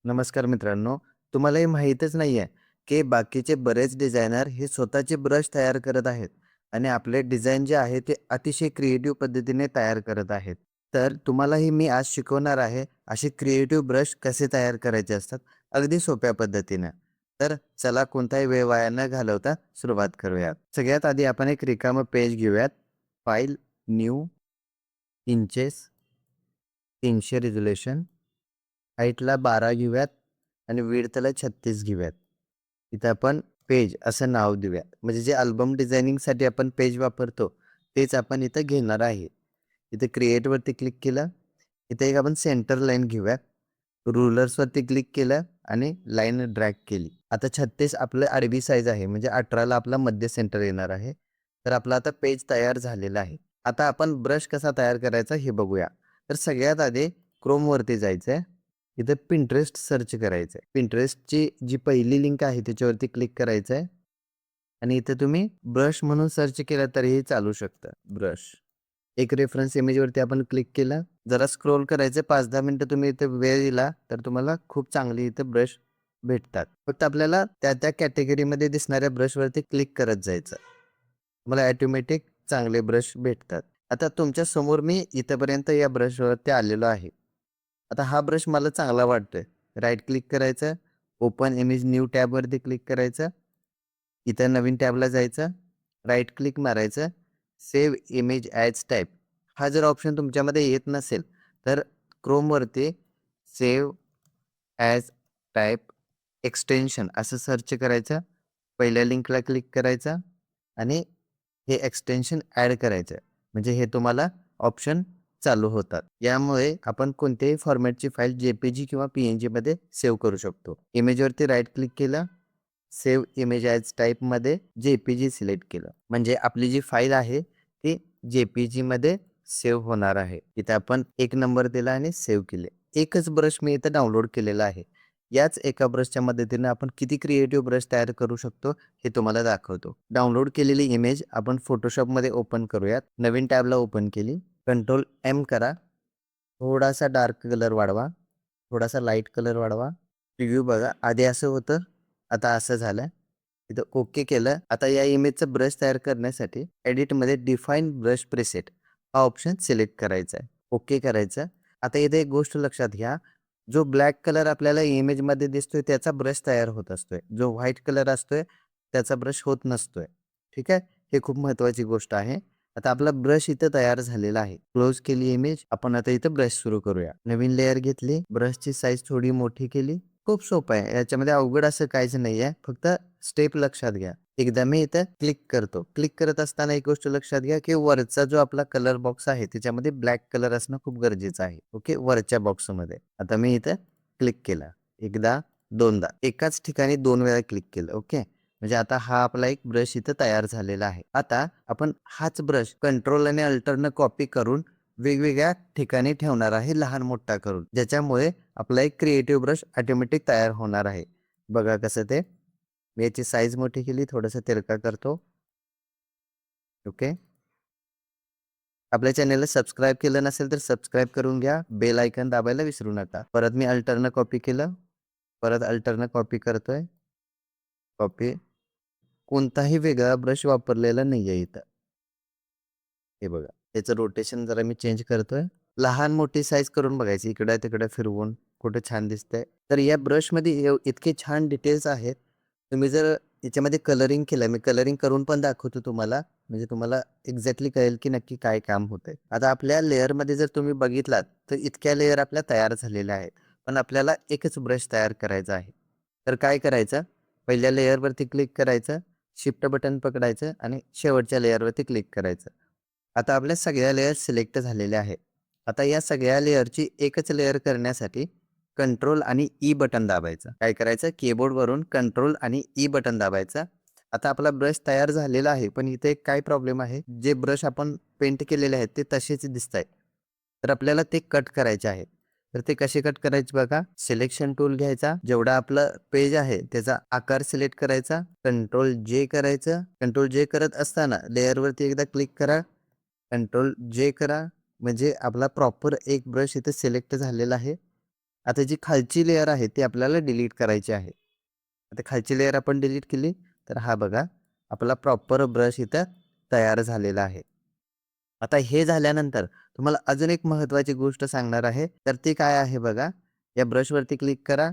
नमस्कार मित्रांनो. तुम्हाला हे माहीतच नाहीये, की बाकीचे बरेच डिझायनर हे स्वतःचे ब्रश तयार करत आहेत आणि आपले डिझाइन जे आहे ते अतिशय क्रिएटिव्ह पद्धतीने तयार करत आहेत. तर तुम्हालाही मी आज शिकवणार आहे, असे क्रिएटिव्ह ब्रश कसे तयार करायचे असतात, अगदी सोप्या पद्धतीनं. तर चला कोणताही वेळ वाया न घालवता सुरुवात करूयात. सगळ्यात आधी आपण एक रिकामं पेज घेऊयात. फाइल, न्यू, इंचेस, 300 रिझोल्यूशन, हाईटला 12 घेऊयात आणि विड्थला 36 घेऊयात. इथं आपण पेज असं नाव देऊया. म्हणजे जे अल्बम डिझायनिंगसाठी आपण पेज वापरतो, तेच आपण इथं घेणार आहे. इथे क्रिएटवरती क्लिक केलं. इथे एक आपण सेंटर लाईन घेऊयात. रुलर्सवरती क्लिक केलं आणि लाईन ड्रॅग केली. आता 36 आपलं आडवी साईज आहे. म्हणजे 18ला आपला मध्य सेंटर येणार आहे. तर आपला आता पेज तयार झालेला आहे. आता आपण ब्रश कसा तयार करायचा हे बघूया. तर सगळ्यात आधी Chromeवरती जायचंय. इथे Pinterest सर्च करायचंय. Pinterestची जी पहिली लिंक आहे त्याच्यावरती क्लिक करायचंय आणि इथे तुम्ही ब्रश म्हणून सर्च केलं तरीही चालू शकतं. ब्रश. एक रेफरन्स इमेजवरती आपण क्लिक केलं. जरा स्क्रोल करायचं 5-10 मिनिटं तुम्ही इथे वेळ दिला तर तुम्हाला खूप चांगली इथे ब्रश भेटतात. फक्त आपल्याला त्या कॅटेगरीमध्ये दिसणाऱ्या ब्रशवरती क्लिक करत जायचं. तुम्हाला ऑटोमॅटिक चांगले ब्रश भेटतात. आता तुमच्या समोर मी इथपर्यंत या ब्रशवरती आलेलो आहे. आता हा ब्रश मला चांगला वाटतोय. राइट क्लिक करायचं, ओपन इमेज न्यू टॅबवरती क्लिक करायचं. इथं नवीन टॅबला जायचं, राइट क्लिक मारायचं, सेव्ह इमेज ॲज टाइप. हा जर ऑप्शन तुमच्यामध्ये येत नसेल, तर Chromeवरती सेव्ह ॲज टाइप एक्सटेन्शन असं सर्च करायचं. पहिल्या लिंकला क्लिक करायचा आणि हे एक्सटेन्शन ॲड करायचं. म्हणजे हे तुम्हाला ऑप्शन चालू होतात. यामुळे आपण कोणत्याही फॉर्मॅटची फाईल जे-पी-जी किंवा पी-एन-जीमध्ये सेव्ह करू शकतो. इमेजवरती राइट क्लिक केलं, सेव्ह इमेज ॲज टाइपमध्ये जे-पी-जी सिलेक्ट केलं. म्हणजे आपली जी फाईल आहे ती जे-पी-जीमध्ये सेव्ह होणार आहे. इथे आपण 1 नंबर दिला आणि सेव्ह केले. एकच ब्रश मी इथं डाउनलोड केलेला आहे. याच एका ब्रशच्या मदतीने आपण किती क्रिएटिव्ह ब्रश तयार करू शकतो हे तुम्हाला दाखवतो. डाउनलोड केलेली इमेज आपण Photoshopमध्ये ओपन करूयात. नवीन टॅबला ओपन केली. कंट्रोल एम करा. थोडासा डार्क कलर वाढवा. थोडासा लाईट कलर वाढवा. प्रिव्ह्यू बघा. आधी असं होतं, आता असं झालं. इथं ओके केलं. आता या इमेजचं ब्रश तयार करण्यासाठी एडिटमध्ये डिफाईन ब्रश प्रीसेट हा ऑप्शन सिलेक्ट करायचा आहे. ओके करायचं. आता इथे एक गोष्ट लक्षात घ्या. जो ब्लॅक कलर आपल्याला इमेजमध्ये दिसतोय त्याचा ब्रश तयार होत असतोय. जो व्हाईट कलर असतोय त्याचा ब्रश होत नसतोय. ठीक आहे? हे खूप महत्त्वाची गोष्ट आहे. आता आपला ब्रश इथं तयार झालेला आहे. क्लोज केली इमेज. आपण आता इथं ब्रश सुरू करूया. नवीन लेयर घेतली. ब्रशची साईज थोडी मोठी केली. खूप सोपं आहे. याच्यामध्ये अवघड असं काहीच नाहीये. फक्त स्टेप लक्षात घ्या. एकदा मी इथं क्लिक करतो. क्लिक करत असताना एक गोष्ट लक्षात घ्या, की वरचा जो आपला कलर बॉक्स आहे त्याच्यामध्ये ब्लॅक कलर असणं खूप गरजेचं आहे. ओके. वरच्या बॉक्समध्ये. आता मी इथं क्लिक केलं. एकदा, दोनदा. एकाच ठिकाणी 2 वेळा क्लिक केलं. ओके. म्हणजे आता हा आपला एक ब्रश इथं तयार झालेला आहे. आता आपण हाच ब्रश कंट्रोल आणि अल्टरनं कॉपी करून वेगवेगळ्या ठिकाणी ठेवणार आहे लहान मोठा करून. ज्याच्यामुळे आपला एक क्रिएटिव्ह ब्रश ऑटोमॅटिक तयार होणार आहे. बघा कसं ते. मी याची साईज मोठी केली, थोडंसं तिरका करतो. ओके. आपल्या चॅनलला सबस्क्राईब केलं नसेल तर सबस्क्राईब करून घ्या. बेल आयकॉन दाबायला विसरू नका. परत मी अल्टरनं कॉपी केलं. परत अल्टरनं कॉपी करतोय. कॉपी. कोणताही वेगळा ब्रश वापरलेला नाहीये इथं. हे बघा. त्याचं रोटेशन जरा मी चेंज करतोय. लहान-मोठी साईज करून बघायची. इकडं-तिकडं फिरवून कुठं छान दिसतंय. तर या ब्रशमध्ये इतके छान डिटेल्स आहेत. तुम्ही जर याच्यामध्ये कलरिंग केलं, मी कलरिंग करून पण दाखवतो तुम्हाला. म्हणजे तुम्हाला एक्झॅक्टली कळेल की नक्की काय काम होतंय. आता आपल्या लेयरमध्ये जर तुम्ही बघितलात, तर इतक्या लेयर आपल्या तयार झालेल्या आहेत. पण आपल्याला एकच ब्रश तयार करायचा आहे. तर काय करायचं? पहिल्या लेयरवरती क्लिक करायचं, शिफ्ट बटन पकडायचं आणि शेवटच्या लेयरवरती क्लिक करायचं. आता आपल्या सगळ्या लेयर सिलेक्ट झालेल्या आहेत. आता या सगळ्या लेयरची एकच लेयर करण्यासाठी कंट्रोल आणि ई बटन दाबायचं. काय करायचं? कीबोर्डवरून कंट्रोल आणि ई बटन दाबायचं. आता आपला ब्रश तयार झालेला आहे, पण इथे एक काय प्रॉब्लेम आहे, जे ब्रश आपण पेंट केलेले आहेत ते तसेच दिसतायत. तर आपल्याला ते कट करायचे आहेत. तर ते कसे कट करायचे बघा. सिलेक्शन टूल घ्यायचा. जेवढा आपलं पेज आहे त्याचा आकार सिलेक्ट करायचा. कंट्रोल जे करायचं. कंट्रोल जे करत असताना लेयरवरती एकदा क्लिक करा. कंट्रोल जे करा. म्हणजे आपला प्रॉपर एक ब्रश इथे सिलेक्ट झालेला आहे. आता जी खालची लेयर आहे ती आपल्याला डिलीट करायची आहे. आता खालची लेयर आपण डिलीट केली तर हा बघा आपला प्रॉपर ब्रश इथं तयार झालेला आहे. आता हे झाल्यानंतर तुम्हाला अजून एक महत्त्वाची गोष्ट सांगणार आहे. तर ती काय आहे बघा, या ब्रशवरती क्लिक करा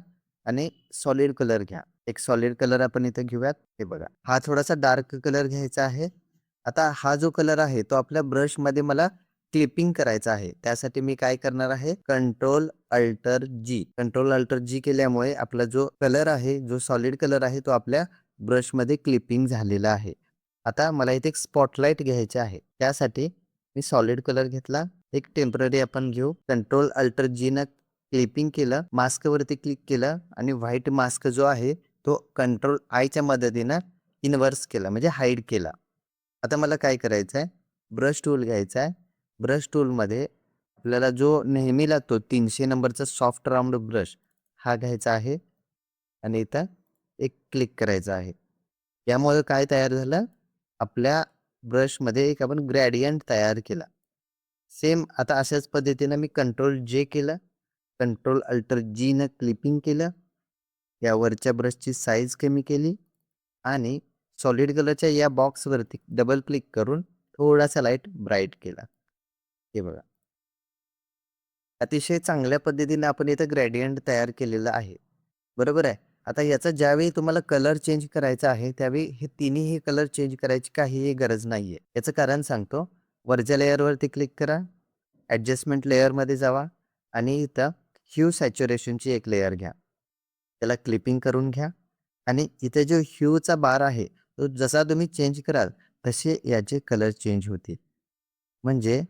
आणि सॉलिड कलर घ्या. एक सॉलिड कलर आपण इथं घेऊयात. हे बघा, हा थोडासा डार्क कलर घ्यायचा आहे. आता हा जो कलर आहे तो आपल्या ब्रशमध्ये मला क्लिपिंग करायचा आहे. त्यासाठी मी काय करणार आहे, कंट्रोल अल्टर जी. कंट्रोल अल्टर जी केल्यामुळे आपला जो कलर आहे, जो सॉलिड कलर आहे तो आपल्या ब्रशमध्ये क्लिपिंग झालेला आहे. आता मला इथे एक स्पॉटलाइट घ्यायचे आहे. त्यासाठी मी सॉलिड कलर घेतला. एक टेम्पररी आपण घेऊ. कंट्रोल अल्टर जी न क्लिपिंग केलं, मास्कवरती क्लिक केलं आणि व्हाईट मास्क जो आहे तो कंट्रोल आयच्या मदतीनं इन्व्हर्स केला म्हणजे हाईड केला. आता मला काय करायचं आहे, ब्रश टूल घ्यायचा आहे. ब्रश टूलमध्ये आपल्याला जो नेहमी लागतो 300 नंबरचा सॉफ्ट राउंड ब्रश हा घ्यायचा आहे आणि इथं एक क्लिक करायचं आहे. यामुळे काय तयार झालं, आपल्या ब्रशमध्ये एक आपण ग्रेडियंट तयार केला. सेम आता अशाच पद्धतीनं मी कंट्रोल जे केलं, कंट्रोल अल्टर जीनं क्लिपिंग केलं. या वरच्या ब्रशची साईज कमी केली आणि सॉलिड कलरच्या या बॉक्सवरती डबल क्लिक करून थोडासा लाईट ब्राईट केला. हे बघा. अतिशय चांगल्या पद्धतीने आपण इथं ग्रेडियंट तयार केलेलं आहे. बरोबर आहे. आता याचा ज्यावेळी तुम्हाला कलर चेंज करायचा आहे, त्यावेळी हे तिन्हीही कलर चेंज करायची काहीही गरज नाहीये. याचं कारण सांगतो. वरच्या लेयरवरती क्लिक करा. ॲडजस्टमेंट लेयरमध्ये जावा आणि इथं ह्यू सॅच्युरेशनची एक लेयर घ्या. त्याला क्लिपिंग करून घ्या आणि इथे जो ह्यूचा बार आहे, तो जसा तुम्ही चेंज कराल, तसे याचे कलर चेंज होतील. म्हणजे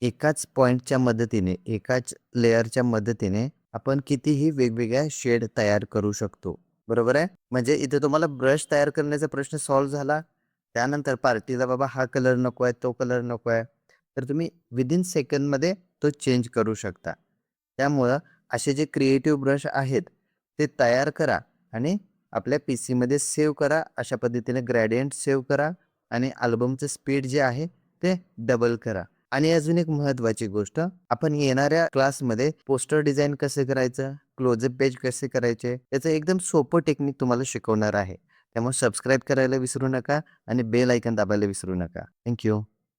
एकाच पॉइंटच्या मदतीने, एकाच लेयरच्या मदतीने आपण कितीही वेगवेगळ्या शेड तयार करू शकतो. बरोबर आहे? म्हणजे इथे तुम्हाला ब्रश तयार करण्याचा प्रश्न सॉल्व्ह झाला. त्यानंतर पार्टीला बाबा हा कलर नको आहे, तो कलर नको आहे. तर तुम्ही विदिन सेकंडमध्ये तो चेंज करू शकता. त्यामुळं असे जे क्रिएटिव्ह ब्रश आहेत, ते तयार करा आणि आपल्या पीसीमध्ये सेव्ह करा. अशा पद्धतीने ग्रेडियंट सेव्ह करा आणि अल्बमचं स्पीड जे आहे ते डबल करा. आणि अजून एक महत्त्वाची गोष्ट, आपण येणाऱ्या क्लासमध्ये पोस्टर डिझाइन कसं करायचं, क्लोजअप पेज कसे करायचे, याचं एकदम सोपं टेक्निक तुम्हाला शिकवणार आहे. त्यामुळे सबस्क्राईब करायला विसरू नका आणि बेल आयकॉन दाबायला विसरू नका. Thank you.